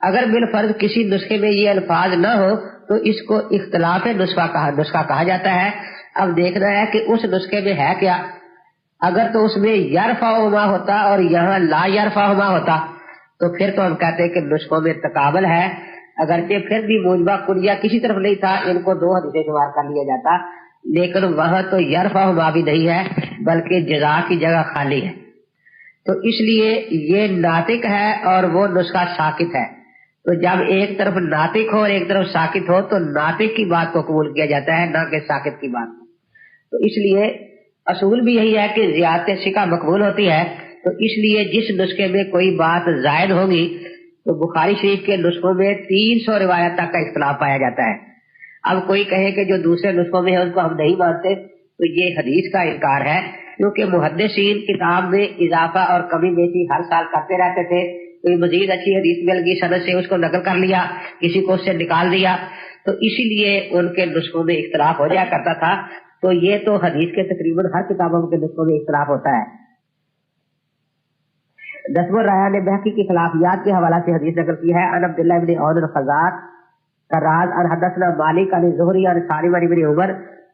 اگر بالفرض کسی نسخے میں یہ الفاظ نہ ہو تو اس کو اختلاف نسخہ کہا جاتا ہے. اب دیکھنا ہے کہ اس نسخے میں ہے کیا. اگر تو اس میں یرفعہما ہوتا اور یہاں لا یرفعہما ہوتا تو پھر تو ہم کہتے ہیں کہ نسخوں میں تقابل ہے. اگرچہ پھر بھی موجبہ کلیہ کسی طرف نہیں تھا, ان کو 2 حدیثیں شمار کر لیا جاتا, لیکن وہاں تو یرفعہما بھی نہیں ہے بلکہ جزا کی جگہ خالی ہے. تو اس لیے یہ ناطق ہے اور وہ نسخہ ساکت ہے. تو جب ایک طرف ناطق ہو اور ایک طرف ساکت ہو تو ناطق کی بات کو قبول کیا جاتا ہے, نہ کہ ساکت کی بات. تو اس لیے اصول بھی یہی ہے کہ زیادت ثقہ مقبول ہوتی ہے. تو اس لیے جس نسخے میں کوئی بات زائد ہوگی تو بخاری شریف کے نسخوں میں 300 روایت تک کا اختلاف پایا جاتا ہے. اب کوئی کہے کہ جو دوسرے نسخوں میں ہے اس کو ہم نہیں مانتے, تو یہ حدیث کا انکار ہے, کیونکہ محدثین کتاب میں اضافہ اور کمی بیشی ہر سال کرتے رہتے تھے. کوئی مزید اچھی حدیث مل گئی سند سے اس کو نقل کر لیا, کسی کو اس سے نکال دیا, تو اسی لیے ان کے نسخوں میں اختلاف ہو جایا کرتا تھا. تو یہ تو حدیث کے تقریباً ہر کتابوں کے نسخوں میں اختلاف ہوتا ہے. 10 رایا نے بحقی کی خلافیات کے حوالہ سے حدیث نقل کی ہے. ان عبداللہ ابن عون الخزاز کراز ان حدثنا مالک ان زہری ان سالم ابن عمر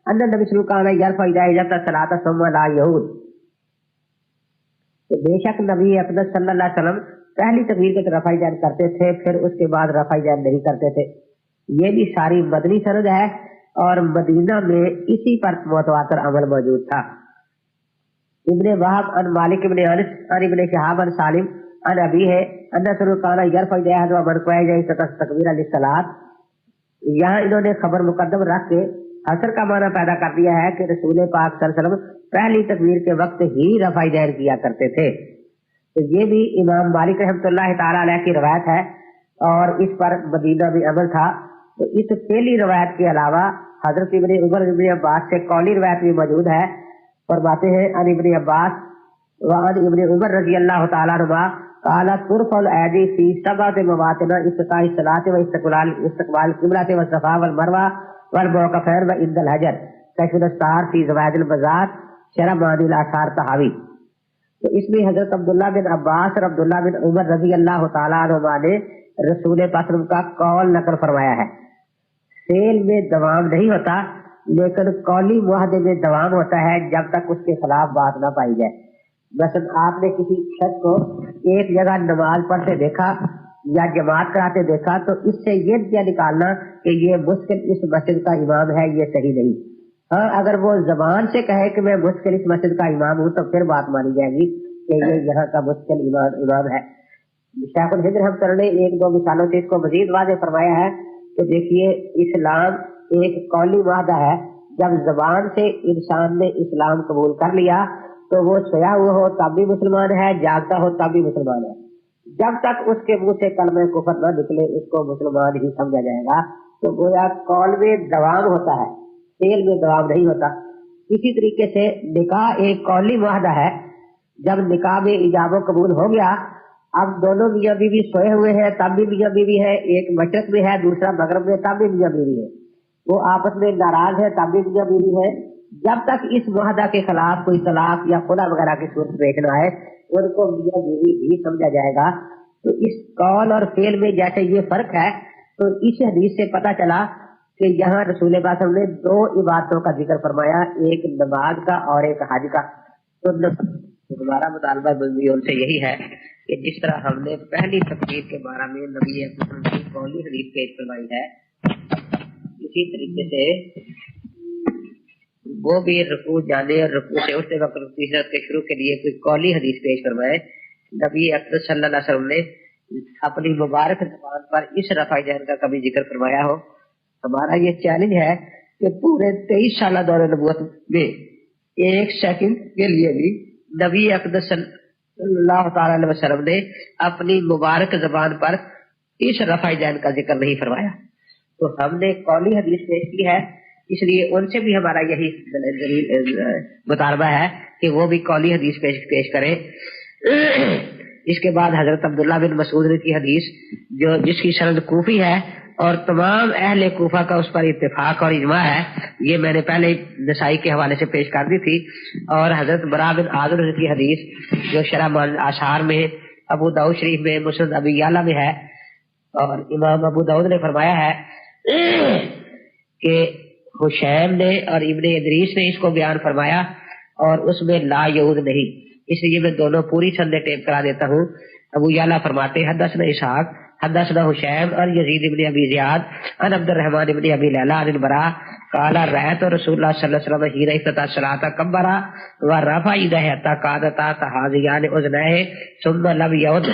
ان نبی صلی اللہ علیہ وسلم یرفع اذا الصلاۃ ثم لا یعود. بے شک نبی اقدس صلی اللہ علیہ وسلم پہلی تکبیر کے رفع جان کرتے تھے, پھر اس کے بعد رفع جان نہیں کرتے تھے. یہ بھی ساری مدنی سند ہے اور مدینہ میں اسی پر متواتر عمل موجود تھا. ابن وہب ان مالک ابن انس ان ابن شہاب ان سالم ان ابی ہے ان رسول اللہ یرفع یده ومن قوی تکبیر للصلاۃ. یہاں انہوں نے خبر مقدم رکھ کے حصر کا معنی پیدا کر دیا ہے کہ رسول پاک صلی اللہ علیہ وسلم پہلی تکبیر کے وقت ہی رفع دین کیا کرتے تھے. تو یہ بھی امام مالک رحمۃ اللہ تعالی علیہ کی روایت ہے اور اس پر مدینہ بھی عمل تھا. تو اس پہلی روایت کے علاوہ حضرت ابن عمر ابن عباس سے قولی روایت بھی موجود ہے. فرماتے ہیں ان ابن عباس وعن ابن عمر رضی اللہ تعالی عنہ قال ترفع الايدي في 7 مواطن استقاء الصلاة واستقبال القبلة والصفا والمروة والموقفين وعند الحجر کشف الستار في زوائد البزار شرح معانی الاثار طحاوی. تو اس میں حضرت عبداللہ بن عباس اور عبداللہ بن عمر رضی اللہ تعالیٰ عنہ نے رسول پاک کا قول نقل فرمایا ہے. فعل میں دوام نہیں ہوتا لیکن قولی معاہدے میں دوام ہوتا ہے جب تک اس کے خلاف بات نہ پائی جائے. مثلا آپ نے کسی شخص کو ایک جگہ نماز پڑھتے دیکھا یا جماعت کراتے دیکھا تو اس سے یہ نتیجہ نکالنا کہ یہ مشکل اس مسجد کا امام ہے, یہ صحیح نہیں. ہاں اگر وہ زبان سے کہے کہ میں مشکل اس مسجد کا امام ہوں تو پھر بات مانی جائے گی کہ یہ یہاں کا مشکل امام ہے. شیخ الہند رحمۃ اللہ نے 1-2 مثالوں سے اس کو مزید واضح فرمایا ہے کہ دیکھیے اسلام ایک قولی معاہدہ ہے. جب زبان سے انسان نے اسلام قبول کر لیا تو وہ سویا ہوا ہو تب بھی مسلمان ہے, جاگتا ہو تب بھی مسلمان ہے. جب تک اس کے منہ سے کلمہ کفر نہ نکلے اس کو مسلمان ہی سمجھا جائے گا. تو گویا قول میں دوام ہوتا ہے, فعل میں دوام نہیں ہوتا. اسی طریقے سے نکاح ایک قولی معاہدہ ہے. جب نکاح میں ایجاب و قبول ہو گیا, اب دونوں میاں بیوی سوئے ہوئے ہیں تب بھی میاں بیوی ہے, ایک مشرق میں ہے دوسرا مغرب میں تب بھی میاں بیوی ہے, وہ آپس میں ناراض ہے تب بھی میاں بیوی ہے. جب تک اس معاہدہ کے خلاف کوئی طلاق یا خلا وغیرہ کی صورت پیش نہ آئے ان کو میاں بیوی ہی سمجھا جائے گا. تو اس قول اور فعل میں جیسے یہ فرق ہے تو اس حدیث سے پتہ چلا کہ یہاں رسول پاک صلی اللہ علیہ وسلم نے 2 عبادتوں کا ذکر فرمایا, ایک نماز کا اور ایک حج کا. تو ہمارا مطالبہ ان سے یہی ہے کہ جس طرح ہم نے پہلی تکبیر کے بارے میں نبی اکرم کی قولی حدیث پیش فرمائی ہے, اسی طریقے سے وہ بھی رکوع جانے اور رکوع سے اٹھتے وقت تیسرت کے شروع کے لیے کوئی قولی حدیث پیش فرمائے. نبی اکرم صلی اللہ علیہ وسلم نے اپنی مبارک زبان پر اس رفع جان کا کبھی ذکر فرمایا ہو. ہمارا یہ چیلنج ہے کہ پورے 23 سالہ دور نبوت میں 1 سیکنڈ کے لیے بھی نبی اکرم صلی اللہ تعالی علیہ وسلم نے اپنی مبارک زبان پر اس رفع جان کا ذکر نہیں فرمایا. تو ہم نے قولی حدیث پیش کی ہے, اس لیے ان سے بھی ہمارا یہی مطالبہ ہے کہ وہ بھی قولی حدیث پیش کریں. اس کے بعد حضرت عبداللہ بن مسعود کی حدیث جو جس کی سند کوفی ہے اور تمام اہل کوفہ کا اس پر اتفاق اور اجماع ہے, یہ میں نے پہلے نسائی کے حوالے سے پیش کر دی تھی. اور حضرت برا بن عازب کی حدیث جو شرح آثار میں, ابو داؤد شریف میں, مسند ابی یعلا میں ہے اور امام ابو داؤد نے فرمایا ہے کہ حشیم نے اور ابن ادریس نے اس کو بیان فرمایا اور اس میں لا یعود نہیں، اس لیے میں دونوں پوری سندیں ٹیپ کرا دیتا ہوں۔ ابو یعلا فرماتے حدثنا اسحاق حدثنا حشیم اور یزید ابن ابی زیاد عن عبد الرحمن ابن ابی لیلہ عن البراء قال رأيت رسول الله صلی اللہ علیہ وسلم حين افتتح الصلاة كبر ورفع يديه حتى كادتا تحاذيان اذنيه ثم لم يعد۔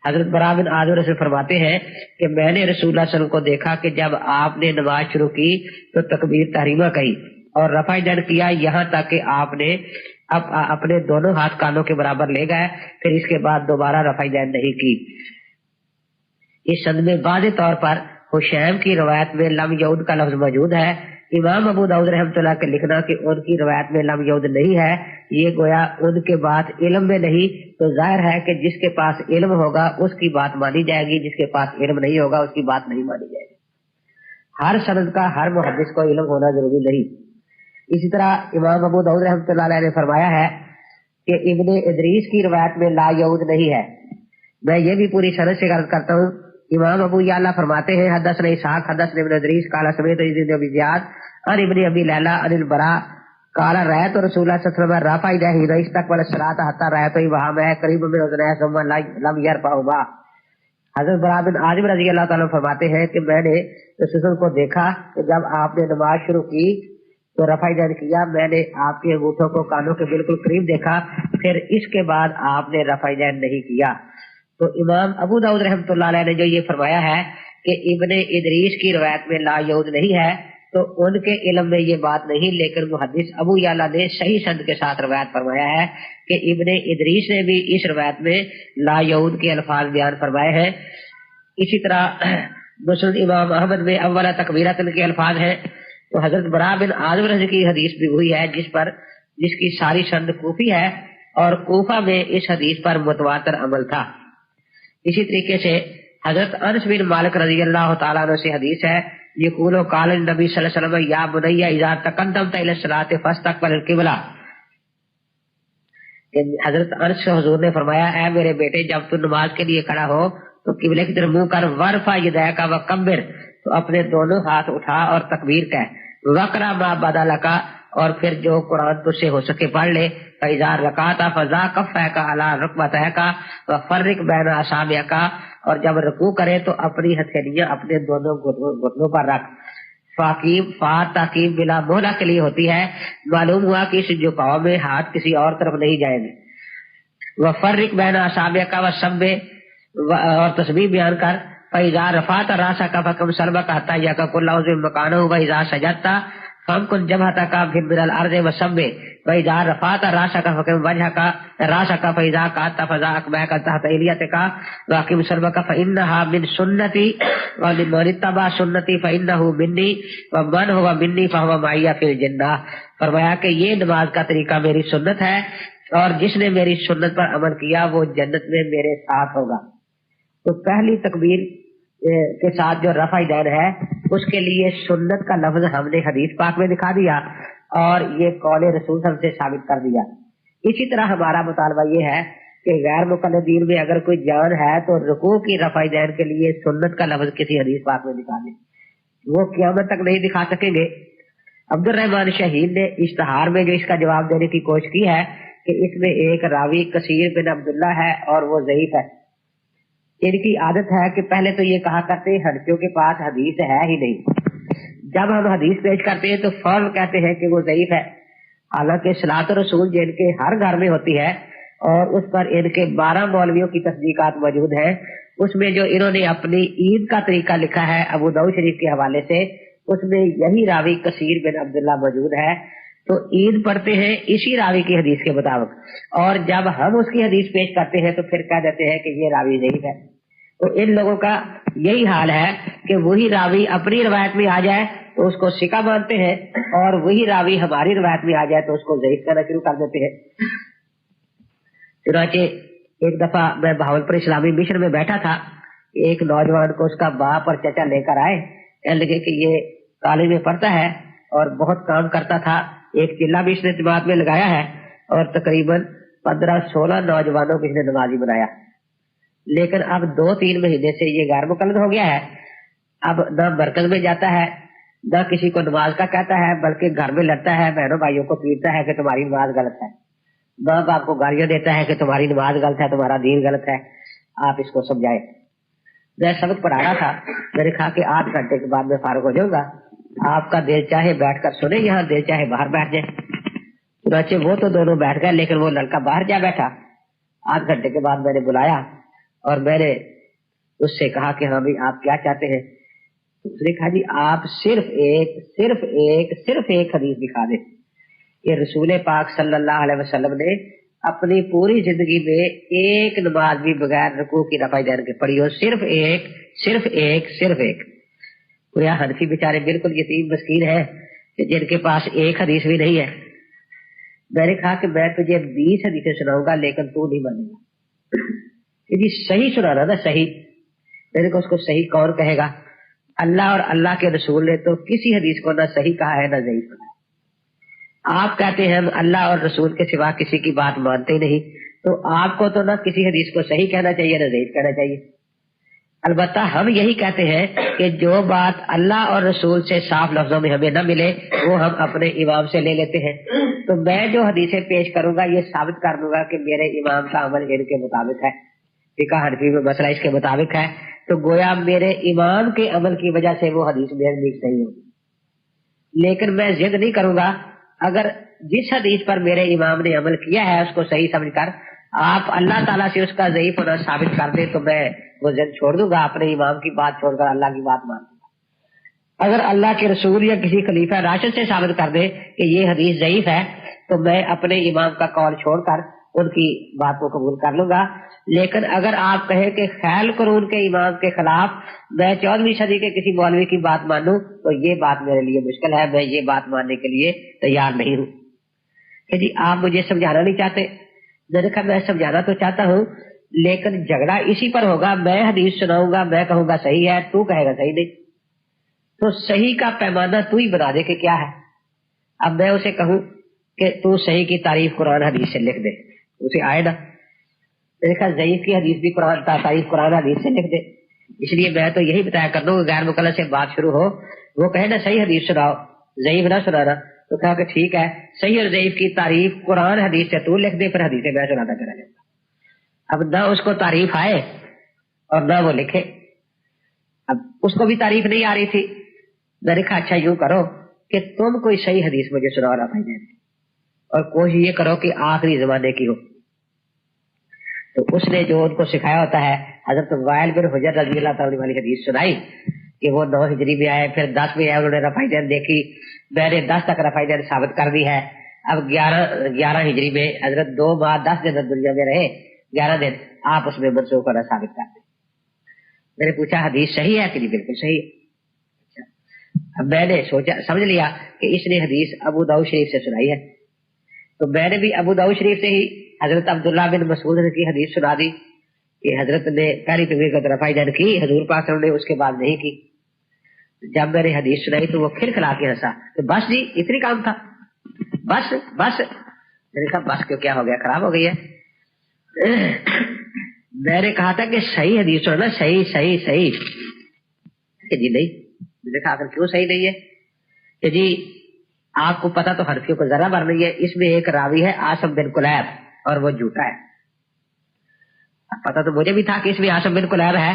حضرت براء بن عازب سے فرماتے ہیں کہ میں نے رسول اللہ صلی اللہ علیہ وسلم کو دیکھا کہ جب آپ نے نماز شروع کی تو تکبیر تحریمہ کہی اور رفع ید کیا یہاں تک کہ آپ نے اپنے دونوں ہاتھ کانوں کے برابر لے گئے، پھر اس کے بعد دوبارہ رفع ید نہیں کی۔ اس سند میں واضح طور پر حشیم کی روایت میں لم یعود کا لفظ موجود ہے۔ امام ابو داؤد رحمۃ اللہ کے لکھنا کہ ان کی روایت میں لم یعود نہیں ہے، یہ گویا ان کے بات علم میں نہیں، تو ظاہر ہے کہ جس کے پاس علم ہوگا اس کی بات مانی جائے گی، جس کے پاس علم نہیں ہوگا اس کی بات نہیں مانی جائے گی۔ ہر سند کا ہر محدث کو علم ہونا ضروری نہیں۔ اسی طرح امام ابو داؤد رحمۃ اللہ علیہ نے فرمایا ہے کہ ابن ادریس کی روایت میں لا یعود نہیں ہے۔ میں یہ بھی پوری سند سے عرض کرتا ہوں، امام ابو یعلا فرماتے ہیں حدثنا اسحاق حدثنا ابن ادریس قال سمعت یزید بن ابی زیاد عن ابن ابی لیلہ عن البراء قال رأيت رسول اللہ صلی اللہ علیہ وسلم رفع یدیہ حين استقبل الصلاة حتى رأيته وهو قریب من اذنیہ ثم لم يرفعهما۔ حضرت براء بن عازب رضی اللہ تعالیٰ فرماتے ہیں کہ میں نے رسول اللہ کو دیکھا کہ جب آپ نے نماز شروع کی تو رفع ید کیا، میں نے آپ کے انگوٹھوں کو کانوں کے بالکل قریب دیکھا، پھر اس کے بعد آپ نے رفع ید نہیں کیا۔ تو امام ابو داؤد رحمۃ اللہ علیہ نے جو یہ فرمایا ہے کہ ابن ادریس کی روایت میں لا یعود نہیں ہے، تو ان کے علم میں یہ بات نہیں، لیکن محدث ابو یعلا نے صحیح سند کے ساتھ روایت فرمایا ہے کہ ابن ادریس نے بھی اس روایت میں لا یعود کے الفاظ بیان فرمائے ہیں۔ اسی طرح مسند امام احمد میں اول تکبیرۃ کے الفاظ ہیں۔ تو حضرت براء بن عازب رضی کی حدیث بھی ہوئی ہے جس کی ساری سند کوفی ہے، اور کوفہ میں اس حدیث پر متواتر عمل تھا۔ اسی طریقے سے حضرت انس بن مالک رضی اللہ تعالیٰ عنہ سے حدیث ہے، یقول قال النبی صلی اللہ علیہ وسلم یا بنی اذا تقدمت الى الصلاۃ فاستقبل القبلہ۔ حضرت انس سے حضور نے فرمایا اے میرے بیٹے جب تو نماز کے لیے کھڑا ہو تو قبلے کی طرف منہ کر، ورفع یدیک وکبر، تو اپنے دونوں ہاتھ اٹھا اور تکبیر کہہ، وقرا ما بدا لکا، اور پھر جو قرآن تجھ سے ہو سکے پڑھ لے، فاذا رکعت فضا کفیک علی رکبتیک وفرق بین اصابعک، اور جب رکوع کرے تو اپنی ہتھیلیاں اپنے دونوں گھٹنوں پر رکھ۔ تاکیب بلا مولا کے لیے ہوتی ہے، معلوم ہوا کہ اس جھکاؤ میں ہاتھ کسی اور طرف نہیں جائیں گے۔ وفرق بین اصابعک وسبح، اور تسبیح بیان کر، فاذا رفعت راسک فکم سلبک حتی یقع کل عضو مکانہ واذا سجدت فامکن جبہتک من الارض وسبح، واذا رفعت راسک فکم وجہک راسک، فاذا قعدت فضع اکبیک تحت الیتک واقم سلبک فانہا من سنتی ومن اتبع سنتی فانہ منی ومن ہوا منی فہو معی فی الجنہ۔ فرمایا کہ یہ نماز کا طریقہ میری سنت ہے، اور جس نے میری سنت پر عمل کیا وہ جنت میں میرے ساتھ ہوگا۔ تو پہلی تکبیر کے ساتھ جو رفع یدین ہے اس کے لیے سنت کا لفظ ہم نے حدیث پاک میں دکھا دیا اور یہ قول رسول صلی اللہ علیہ وسلم سے ثابت کر دیا۔ اسی طرح ہمارا مطالبہ یہ ہے کہ غیر مقلدین میں اگر کوئی جان ہے تو رکوع کی رفع یدین کے لیے سنت کا لفظ کسی حدیث پاک میں دکھا دیں، وہ قیامت تک نہیں دکھا سکیں گے۔ عبد الرحمن شہید نے اشتہار میں جو اس کا جواب دینے کی کوشش کی ہے کہ اس میں ایک راوی کثیر بن عبداللہ ہے اور وہ ضعیف ہے۔ ان کی عادت ہے کہ پہلے تو یہ کہا کرتے ہیں حنفیوں کے پاس حدیث ہے ہی نہیں، جب ہم حدیث پیش کرتے ہیں تو فوراً کہتے ہیں کہ وہ ضعیف ہے، حالانکہ صلاۃ الرسول جن کے ہر گھر میں ہوتی ہے اور اس پر ان کے 12 مولویوں کی تصدیقات موجود ہیں، اس میں جو انہوں نے اپنی عید کا طریقہ لکھا ہے ابو داؤد شریف کے حوالے سے، اس میں یہی راوی کثیر بن عبداللہ موجود ہے۔ تو عید پڑھتے ہیں اسی راوی کی حدیث کے مطابق، اور جب ہم اس کی حدیث پیش کرتے ہیں تو پھر کہہ دیتے ہیں کہ یہ راوی ضعیف ہے۔ تو ان لوگوں کا یہی حال ہے کہ وہی راوی اپنی روایت میں آ جائے تو اس کو ثقہ مانتے ہیں، اور وہی راوی ہماری روایت میں آ جائے تو اس کو ضعیف کرنا شروع کر دیتے ہیں۔ چنانچہ ایک دفعہ میں بہاولپور اسلامی مشن میں بیٹھا تھا، ایک نوجوان کو اس کا باپ اور چچا لے کر آئے، کہنے لگے کہ یہ کالج میں پڑھتا ہے اور بہت کام کرتا تھا، ایک چلہ بھی اس نے جماعت میں لگایا ہے اور تقریباً 15-16 نوجوانوں کو اس نے نمازی بنایا۔ لیکن اب 2-3 مہینے سے یہ غیر مقلد ہو گیا ہے. اب نہ مرکز میں جاتا ہے نہ کسی کو نماز کا کہتا ہے، بلکہ گھر میں لڑتا ہے، بہنوں بھائیوں کو پیٹتا ہے کہ تمہاری نماز غلط ہے، ماں باپ کو گالیاں دیتا ہے کہ تمہاری نماز غلط ہے، تمہارا دین غلط ہے، آپ اس کو سمجھائے. میں سبق پڑھا رہا تھا، میں نے کہا کہ 8 گھنٹے کے بعد میں فارغ ہو جاؤں گا، آپ کا دل چاہے بیٹھ کر سنے یہاں، دل چاہے باہر بیٹھ جائے. چنانچہ وہ تو دونوں بیٹھ گئے، لیکن وہ لڑکا باہر جا بیٹھا. 8 گھنٹے کے بعد میں نے بلایا اور میں نے اس سے کہا کہ ہاں بھائی آپ کیا چاہتے ہیں. اس نے کہا جی آپ صرف ایک حدیث دکھا دیں کہ رسول پاک صلی اللہ علیہ وسلم نے اپنی پوری زندگی میں ایک نماز بھی بغیر رکوع کی رفع دین کے پڑھی ہو، صرف ایک. کوئی حنفی بیچارے بالکل یتیم مسکین ہے کہ جن کے پاس ایک حدیث بھی نہیں ہے. میں نے کہا کہ میں تجھے 20 حدیثیں سناؤں گا لیکن تو نہیں مانے گا. جی صحیح سنانا نا، صحیح. میں نے کہا اس کو صحیح کون کہے گا؟ اللہ اور اللہ کے رسول نے تو کسی حدیث کو نہ صحیح کہا ہے نہ ضعیف کہا ہے. آپ کہتے ہیں ہم اللہ اور رسول کے سوا کسی کی بات مانتے ہی نہیں، تو آپ کو تو نہ کسی حدیث کو صحیح کہنا چاہیے نہ ضعیف کہنا چاہیے. البتہ ہم یہی کہتے ہیں کہ جو بات اللہ اور رسول سے صاف لفظوں میں ہمیں نہ ملے وہ ہم اپنے امام سے لے لیتے ہیں. تو میں جو حدیثیں پیش کروں گا یہ ثابت کر دوں گا کہ میرے امام کا عمل ان کے مطابق ہے، فقہ حنفی میں مسئلہ اس کے مطابق ہے، تو گویا میرے امام کے عمل کی وجہ سے وہ حدیث میرے لیے صحیح ہوگی. لیکن میں ضد نہیں کروں گا، اگر جس حدیث پر میرے امام نے عمل کیا ہے اس کو صحیح سمجھ کر آپ اللہ تعالیٰ سے اس کا ضعیف ہونا ثابت کر دیں تو میں وہ ضد چھوڑ دوں گا، اپنے امام کی بات چھوڑ کر اللہ کی بات مان دوں گا. اگر اللہ کے رسول یا کسی خلیفہ راشد سے ثابت کر دے کہ یہ حدیث ضعیف ہے تو میں اپنے امام کا قول چھوڑ کر ان کی بات کو قبول کر لوں گا. لیکن اگر آپ کہیں کہ خیال قرون کے امام کے خلاف میں 14ویں صدی کے کسی مولوی کی بات مانوں تو یہ بات میرے لیے مشکل ہے، میں یہ بات ماننے کے لیے تیار نہیں ہوں. کہ جی آپ مجھے سمجھانا نہیں چاہتے. میں نے کہا میں سمجھانا تو چاہتا ہوں لیکن جھگڑا اسی پر ہوگا، میں حدیث سناؤں گا، میں کہوں گا صحیح ہے، تو کہے گا صحیح نہیں. تو صحیح کا پیمانہ تو ہی بنا دے کہ کیا ہے. اب میں اسے کہوں کہ تو صحیح کی تعریف قرآن حدیث سے لکھ دے، اسے آئے نا. میں نے کہا ضعیف کی حدیث بھی قرآن تعریف قرآن حدیث سے لکھ دے. اس لیے میں تو یہی بتایا کر دوں کہ غیر مقلد سے بات شروع ہو، وہ کہے نا صحیح حدیث سناؤ ضعیف نہ سنانا، تو کہا کہ ٹھیک ہے صحیح اور ضعیف کی تعریف قرآن حدیث سے تو لکھ دے، پھر حدیثیں میں سناتا چلا جاؤں گا. اب نہ اس کو تعریف آئے اور نہ وہ لکھے. اب اس کو بھی تعریف نہیں آ رہی تھی. میں نے کہا اچھا یوں کرو کہ تم کوئی صحیح حدیث مجھے سناؤ رہا بھائی جان، اور کوشش یہ کرو کہ آخری زمانے کی ہو. تو اس نے جو ان کو سکھایا ہوتا ہے، حضرت وائل بن حجر رضی اللہ تعالیٰ والی حدیث سنائی کہ وہ 9 ہجری میں آئے، پھر 10 میں آئے، انہوں نے رفع دین دیکھی، میں نے 10 تک رفع دین ثابت کر دی ہے. اب 11 ہجری میں حضرت 2 ماہ 10 دن دنیا میں رہے، 11 دن آپ اس میں منسوخ ہونا ثابت کر دیں. میں نے پوچھا حدیث صحیح ہے کہ نہیں؟ بالکل صحیح ہے. اب میں نے سوچا سمجھ لیا کہ اس نے حدیث ابو داؤد شریف سے سنائی ہے، تو میں نے بھی ابو داؤد شریف سے ہی حضرت عبداللہ بن مسعود کی حدیث سنا دی کہ حضرت نے پہلی تکبیر کا رفع دین کی، حضور پاک صلی اللہ علیہ وسلم نے اس کے بعد نہیں کی. جب میں نے حدیث سنائی تو وہ پھر کھلا کے ہنسا کہ بس جی اتنی کام تھا، بس. میں نے کہا بس کیوں، کیا ہو گیا، خراب ہو گئی ہے؟ میں نے کہا تھا کہ صحیح حدیث سننا، صحیح کہ جی نہیں. میں نے کہا آخر کیوں صحیح نہیں ہے؟ کہ جی آپ کو پتا تو حنفیوں کو ذرا بھر نہیں ہے، اس میں ایک راوی ہے عاصم بن کلیب اور وہ جھوٹا ہے. پتا تو مجھے بھی تھا کہ اس میں عاصم بن کلیب ہے،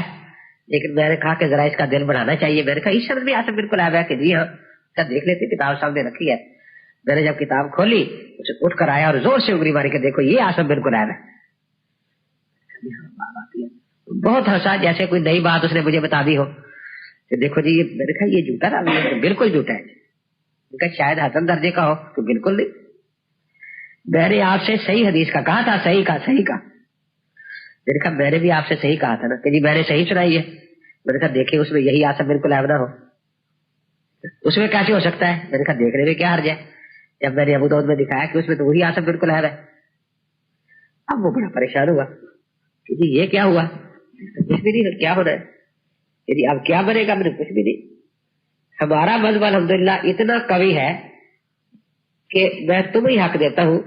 لیکن میں نے کہا کہ ذرا اس کا دل بڑھانا چاہیے. میں نے کہا اس شخص بھی عاصم بن کلیب ہے کہ جی ہاں. دیکھ لیتے کتاب سامنے رکھی ہے. میں نے جب کتاب کھولی اسے اٹھ کر آیا اور زور سے انگلی ماری کہ دیکھو یہ عاصم بن کلیب ہے. بہت ہنسا جیسے کوئی نئی بات اس نے مجھے بتا دی ہو کہ دیکھو جی میں نے کہا یہ جھوٹا راوی ہے. بالکل جھوٹا ہے. شاید حسن درجے کا ہو تو بالکل نہیں. میں نے آپ سے صحیح حدیث کا کہا تھا، صحیح کا. میں نے کہا میں نے بھی آپ سے صحیح کہا تھا نا کہ جی میں نے صحیح سنائی ہے. میں نے کہا دیکھیں اس میں یہی عاصم بن کلیب نہ ہو، اس میں کیسے ہو سکتا ہے؟ میں نے کہا دیکھنے میں کیا حرج ہے؟ جب میں نے ابو داؤد میں دکھایا کہ اس میں تو وہی عاصم بن کلیب ہے. اب وہ بڑا پریشان ہوا کہ جی یہ کیا ہوا؟ کچھ بھی نہیں، کیا ہو رہا ہے جی، اب کیا بنے گا؟ میں نے کچھ بھی نہیں. ہمارا مذہب الحمدللہ اتنا قوی ہے کہ میں تمہیں حق دیتا ہوں،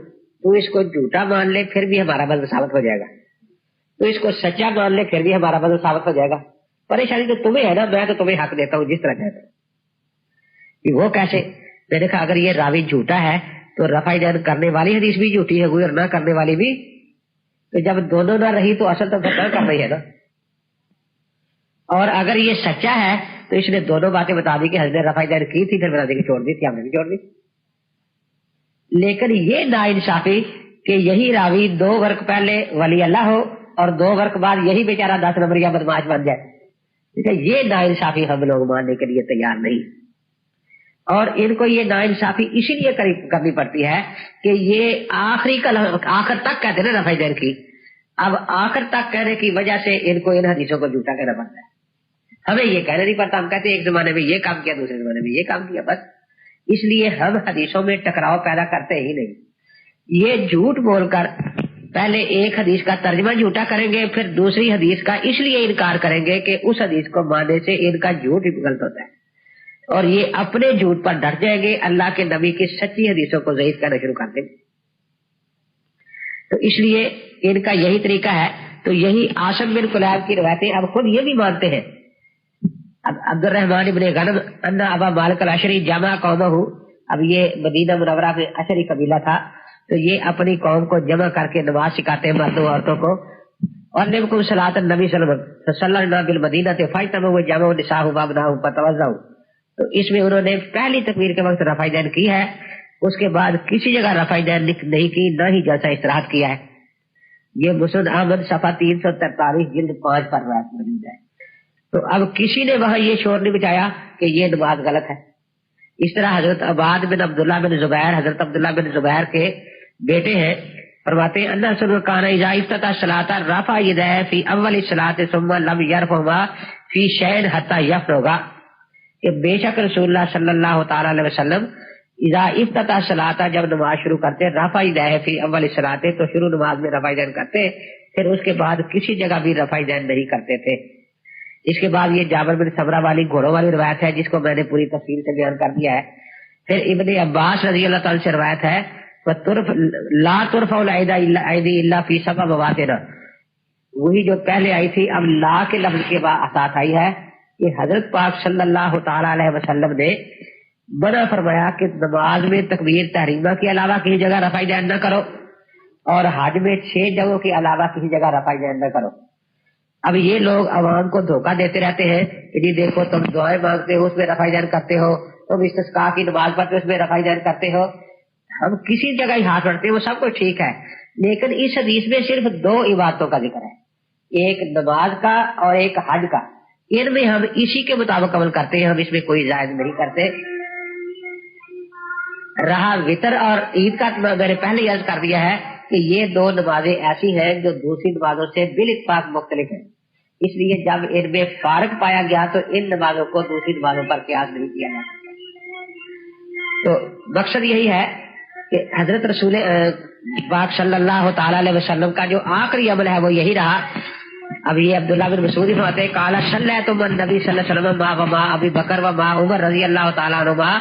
تو اس کو جھوٹا مان لے پھر بھی ہمارا مذہب ثابت ہو جائے گا. تو اس کو سچا مان لے پھر بھی ہمارا بدل ثابت ہو جائے گا. پریشانی تو تمہیں ہے نا, میں تو تمہیں حق دیتا ہوں جس طرح کہتا ہوں. وہ کیسے؟ میں نے کہا اگر یہ راوی جھوٹا ہے تو رفع دین کرنے والی حدیث بھی جھوٹی ہے ہوئی اور نہ کرنے والی بھی. تو جب دونوں نہ رہی تو اصل تو نہ کر رہی ہے نا. اور اگر یہ سچا ہے تو اس نے دونوں باتیں بتا دی کہ حضرت نے رفع دین کی تھی, پھر بنا دی کہ چھوڑ دی تھی, ہم نے بھی چھوڑ دی. لیکن یہ نا انصافی کہ یہی راوی 2 ورق پہلے ولی اللہ ہو اور 2 ورق بعد یہی بیچارہ 10 نمبر یا بدماش بن جائے, یہ نا انصافی ہم لوگ ماننے کے لیے تیار نہیں. اور ان کو یہ نا انصافی اسی لیے کرنی پڑتی ہے کہ یہ آخر تک کہتے ہیں نا رفع دین کی. اب آخر تک کہنے کی وجہ سے ان کو ان حدیثوں کو جھوٹا کہنا پڑتا ہے. ہمیں یہ کہنا نہیں پڑتا, ہم کہتے ہیں ایک زمانے میں یہ کام کیا, دوسرے زمانے میں یہ کام کیا, بس. اس لیے ہم حدیثوں میں ٹکراؤ پیدا کرتے ہی نہیں. یہ جھوٹ بول کر پہلے ایک حدیث کا ترجمہ جھوٹا کریں گے, پھر دوسری حدیث کا اس لیے انکار کریں گے کہ اس حدیث کو ماننے سے ان کا جھوٹ ہی غلط ہوتا ہے, اور یہ اپنے جھوٹ پر ڈٹ جائیں گے, اللہ کے نبی کی سچی حدیثوں کو ضعیف کرنا شروع کر دیں گے. تو اس لیے ان کا یہی طریقہ ہے. تو یہی عاصم بن کلیب کی روایتیں اب خود یہ بھی مانتے ہیں. اب عبد الرحمن ابن غنم ان ابا مالک الاشری جمع قومہ, اب یہ مدینہ منورہ میں اشری قبیلہ تھا, تو یہ اپنی قوم کو جمع کر کے نماز سکھاتے ہیں مردوں عورتوں کو. اور نبی صلاۃ النبی صلی اللہ علیہ وسلم بالمدینہ فاجتمعوا جمع النساء وابناء فتوضؤوا. تو اس میں انہوں نے پہلی تکبیر کے وقت رفع دین کی ہے, اس کے بعد کسی جگہ رفع دین نہیں کی, نہ ہی جلسہ استراحت کیا ہے. یہ مسند احمد صفحہ 343 جلد 5 پر روایت موجود ہے. تو اب کسی نے وہاں یہ شور نہیں بچایا کہ یہ نماز غلط ہے. اس طرح حضرت عباد بن عبداللہ بن زبیر, حضرت عبداللہ بن زبیر کے بیٹے ہیں, فرماتے ہیں ان رسول اللہ کان اذا افتتح الصلاۃ رفع یدیہ فی اول الصلاۃ ثم لم يرفعهما فی شیء حتی یفرغ, کہ بے شک رسول اللہ صلی اللہ تعالی علیہ وسلم اذا افتتح الصلاۃ, جب نماز شروع کرتے, رفع یدیہ فی اول الصلاۃ, تو شروع نماز میں رفع دین کرتے, پھر اس کے بعد کسی جگہ بھی رفع دین نہیں کرتے تھے. اس کے بعد یہ جابر بن سمرہ والی گھوڑوں والی روایت ہے, جس کو میں نے پوری تفصیل سے بیان کر دیا ہے. پھر ابن عباس رضی اللہ تعالی سے روایت ہے لا ترفع الايدي الا في 7 مواطن, وہی جو پہلے آئی تھی, اب لا کے لفظ کے ساتھ آئی ہے کہ حضرت پاک صلی اللہ تعالی علیہ وسلم نے منع فرمایا کہ نماز میں تکبیر تحریمہ کے علاوہ کسی جگہ رفع دین نہ کرو, اور حج میں 6 جگہوں کے علاوہ کسی جگہ رفع دین نہ کرو. اب یہ لوگ عوام کو دھوکہ دیتے رہتے ہیں کہ جی دیکھو تم دعائیں مانگتے ہو اس میں رفع دین کرتے ہو, تم استسقاء کی نماز پڑھتے اس میں رفع دین کرتے ہو. ہم کسی جگہ ہی ہاتھ پڑھتے ہیں وہ سب کچھ ٹھیک ہے, لیکن اس حدیث میں صرف 2 عبادتوں کا ذکر ہے, ایک نماز کا اور ایک حج کا. ان میں ہم اسی کے مطابق عمل کرتے ہیں, ہم اس میں کوئی زائد نہیں کرتے. رہا وطر اور عید کا, میں نے پہلے عرض کر دیا ہے کہ یہ 2 نمازیں ایسی ہیں جو دوسری نمازوں سے بالاتفاق مختلف ہیں, اس لیے جب ان میں فارق پایا گیا تو ان نمازوں کو دوسری نمازوں پر قیاس نہیں کیا جا سکتا. تو مقصد یہی ہے کہ حضرت رسول پاک صلی اللہ تعالی علیہ وسلم کا جو آخری عمل ہے وہ یہی رہا. اب یہ عبداللہ بن مسعود فرماتے ہیں قال صلیت من نبی صلی اللہ علیہ وسلم ما ابی بکر و ما عمر رضی اللہ تعالی عنہما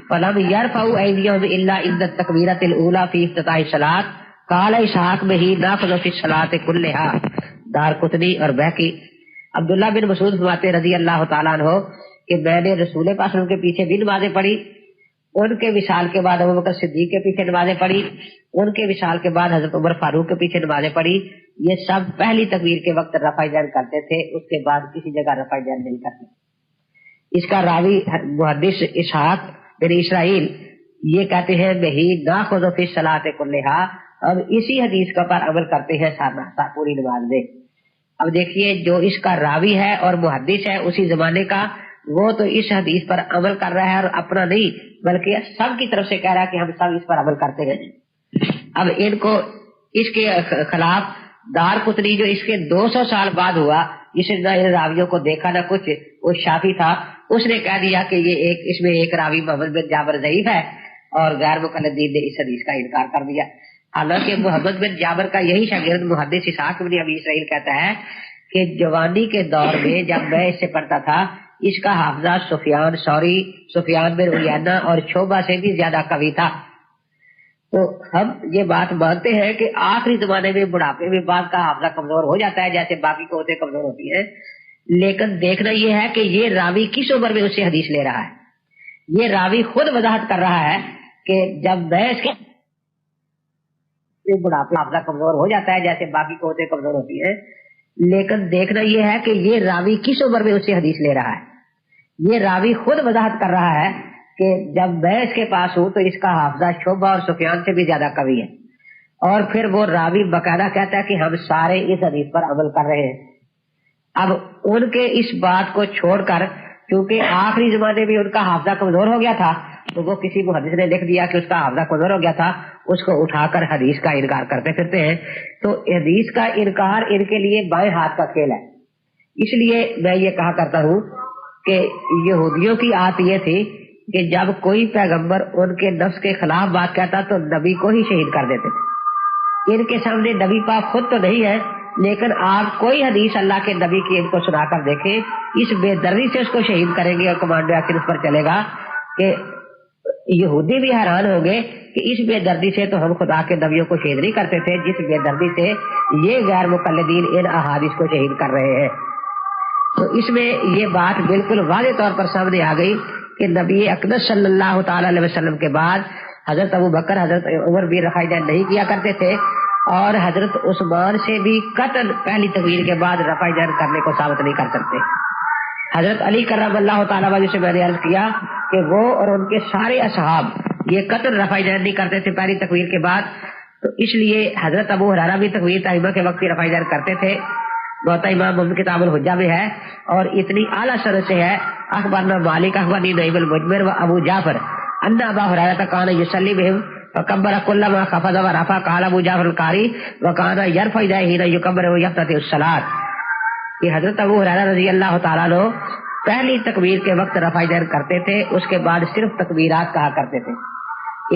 فلم يرفعوا ایدیہم الا عند التکبیرۃ الاولی فی افتتاح الصلاۃ قال اسحاق به نافذ فی الصلاۃ كلها, دارقطنی اور بہقی. عبداللہ بن مسعود فرماتے رضی اللہ تعالیٰ عنہ کہ میں نے رسول پاک صلی اللہ علیہ وسلم کے پیچھے بھی نمازیں پڑھی, ان کے وصال کے بعد ابوبکر صدیق کے پیچھے نمازیں پڑھی, ان کے وصال کے بعد حضرت عمر فاروق کے پیچھے نمازیں پڑھی. یہ سب پہلی تکبیر کے وقت رفع دین کرتے تھے, اس کے بعد کسی جگہ رفع دین نہیں کرتے. اس کا راوی محدث اسحاق بن اسرائیل یہ کہتے ہیں نہیں ناخذ فی الصلاۃ کلھا, اب اسی حدیث کا پر عمل کرتے ہیں پوری نماز میں. اب دیکھیے جو اس کا راوی ہے اور محدث ہے اسی زمانے کا, وہ تو اس حدیث پر عمل کر رہا ہے اور اپنا نہیں بلکہ سب کی طرف سے کہہ رہا ہے کہ ہم سب اس پر عمل کرتے ہیں. اب ان کو اس کے خلاف دارقطنی جو اس کے 200 سال بعد ہوا, جس نے ان راویوں کو دیکھا نہ کچھ, وہ شافی تھا, اس نے کہہ دیا کہ یہ اس میں ایک راوی محمد بن جابر ضعیف ہے, اور غیر مقلدین نے اس حدیث کا انکار کر دیا. حالانکہ محمد بن جابر کا یہی شاگرد محدث اسحاق بن ابی اسرائیل کہتا ہے کہ جوانی کے دور میں جب میں اس سے پڑھتا تھا, اس کا حافظہ سفیان ثوری, سفیان بن عیینہ اور شعبہ سے بھی زیادہ قوی تھا. تو ہم یہ بات مانتے ہیں کہ آخری زمانے میں بڑھاپے میں بعض کا حافظہ کمزور ہو جاتا ہے جیسے باقی قوتیں کمزور ہوتی ہیں، لیکن دیکھنا یہ ہے کہ یہ راوی کس عمر میں اس سے حدیث لے رہا ہے۔ یہ راوی خود وضاحت کر رہا ہے کہ جب میں اس کے بڑھاپے حافظہ کمزور ہو جاتا ہے جیسے باقی قوتیں کمزور ہوتی ہیں، لیکن دیکھنا یہ ہے کہ یہ راوی کس عمر میں اس سے حدیث لے رہا ہے۔ یہ راوی خود وضاحت کر رہا ہے کہ جب میں اس کے پاس ہوں تو اس کا حافظہ شعبہ اور سفیان سے بھی زیادہ قوی ہے، اور پھر وہ راوی باقاعدہ کہتا ہے کہ ہم سارے اس حدیث پر عمل کر رہے ہیں۔ اب ان کے اس بات کو چھوڑ کر، کیونکہ آخری زمانے میں ان کا حافظہ کمزور ہو گیا تھا، تو وہ کسی محدث نے لکھ دیا کہ اس کا حافظہ کمزور ہو گیا تھا، اس کو اٹھا کر حدیث کا انکار کرتے پھرتے ہیں۔ تو حدیث کا انکار ان کے لیے بائیں ہاتھ کا کھیل ہے۔ اس لیے میں یہ کہا کرتا ہوں کہ یہودیوں کی عادت یہ تھی کہ جب کوئی پیغمبر ان کے نفس کے خلاف بات کہتا تو نبی کو ہی شہید کر دیتے تھے۔ ان کے سامنے نبی پاک خود تو نہیں ہے، لیکن آپ کوئی حدیث اللہ کے نبی کی ان کو سنا کر دیکھیں، اس بے دردی سے اس کو شہید کریں گے اور کمانڈو آخر اس پر چلے گا کہ یہودی بھی حیران ہوں گے کہ اس بے دردی سے تو ہم خدا کے نبیوں کو شہید نہیں کرتے تھے، جس بے دردی سے یہ غیر مقلدین ان احادیث کو شہید کر رہے ہیں۔ تو اس میں یہ بات بالکل واضح طور پر سامنے آ گئی کہ نبی اقدس صلی اللہ تعالی علیہ وسلم کے بعد حضرت ابو بکر، حضرت عمر بھی رفع یدین نہیں کیا کرتے تھے، اور حضرت عثمان سے بھی قطعاً پہلی تکبیر کے بعد رفع یدین کرنے کو ثابت نہیں کر سکتے۔ حضرت علی کرم اللہ تعالیٰ عنہ سے میں نے عرض کیا کہ وہ اور ان کے سارے اصحاب یہ قطعاً رفع یدین نہیں کرتے تھے پہلی تکبیر کے بعد، تو اس لیے حضرت ابو ہریرہ بھی تکبیر تحریمہ کے وقت رفع یدین کرتے تھے۔ موطا امام مسلم کتاب الحجہ میں ہے، اور اتنی اعلیٰ سند سے ہے، اخبرنا مالک اخبرنی نعیم المجمر و ابو جعفر ان ابا ہریرہ کان یصلی بهم فکبر کلما خفض ورفع قال ابو جعفر القاری وکان یرفع یدیہ حین یکبر ویفتتح الصلاۃ۔ یہ حضرت ابو ہریرہ رضی اللہ تعالیٰ عنہ پہلی تکبیر کے وقت رفع یدین کرتے تھے، اس کے بعد صرف تکبیرات کہا کرتے تھے۔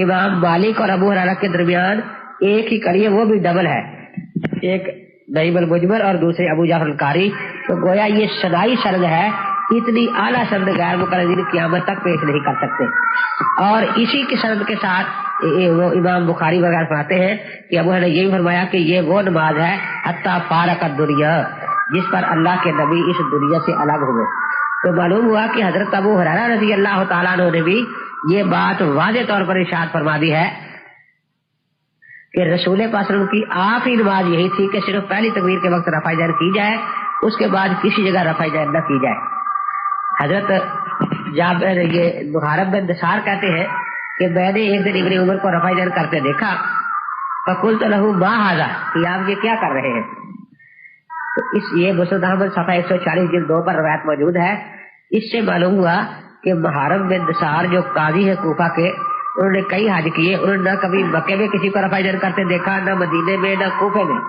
امام مالک اور ابو ہریرہ کے درمیان ایک ہی کڑی ہے، وہ بھی ڈبل ہے، ایک نعیم المجمر اور دوسرے ابو جعفر القاری۔ تو گویا یہ صدائی سند ہے، اتنی اعلیٰ سند غیر مقلدین قیامت تک پیش نہیں کر سکتے۔ اور اسی کے سند کے ساتھ وہ امام بخاری وغیرہ فرماتے ہیں کہ ابو ہریرہ نے یہی فرمایا کہ یہ وہ نماز ہے حتی فارق الدنیا، جس پر اللہ کے نبی اس دنیا سے الگ ہوئے۔ تو معلوم ہوا کہ حضرت ابو ہریرہ رضی اللہ تعالیٰ عنہ نے بھی یہ بات واضح طور پر ارشاد فرما دی ہے کہ رسول پاک صلی اللہ علیہ وسلم کی آخری نماز یہی تھی کہ صرف پہلی تکبیر کے وقت رفع یدین کی جائے، اس کے بعد کسی جگہ رفع یدین نہ کی جائے۔ حضرت جابر یہ محارب بن دثار کہتے ہیں کہ میں نے ایک دن ابن عمر کو رفع یدین کرتے دیکھا، فقلت له ما هذا، کہ آپ یہ کیا کر رہے ہیں؟ تو اس یہ مسند احمد صفحہ 140 جلد 2 پر روایت موجود ہے۔ اس سے معلوم ہوا کہ محارب بن دثار جو قاضی ہے کوفہ کے، انہوں نے کئی حج کیے، انہوں نے نہ کبھی مکے میں کسی کو رفع یدین کرتے دیکھا، نہ مدینے میں، نہ کوفے میں۔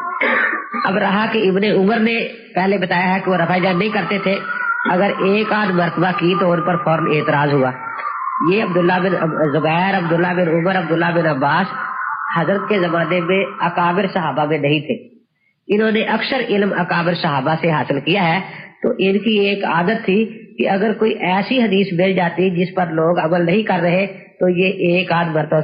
اب رہا کہ ابن عمر نے پہلے بتایا ہے کہ وہ رفع یدین نہیں کرتے تھے، اگر ایک آدھ مرتبہ کی تو ان پر فوراً اعتراض ہوا۔ یہ عبداللہ بن زبیر، عبداللہ بن عمر، عبداللہ بن عباس حضرت کے زمانے میں اکابر صحابہ میں نہیں تھے، انہوں نے اکثر علم اکابر صحابہ سے حاصل کیا ہے۔ تو ان کی ایک عادت تھی کہ اگر کوئی ایسی حدیث مل جاتی جس پر لوگ عمل نہیں کر رہے تو یہ ایک آدھ مرتبہ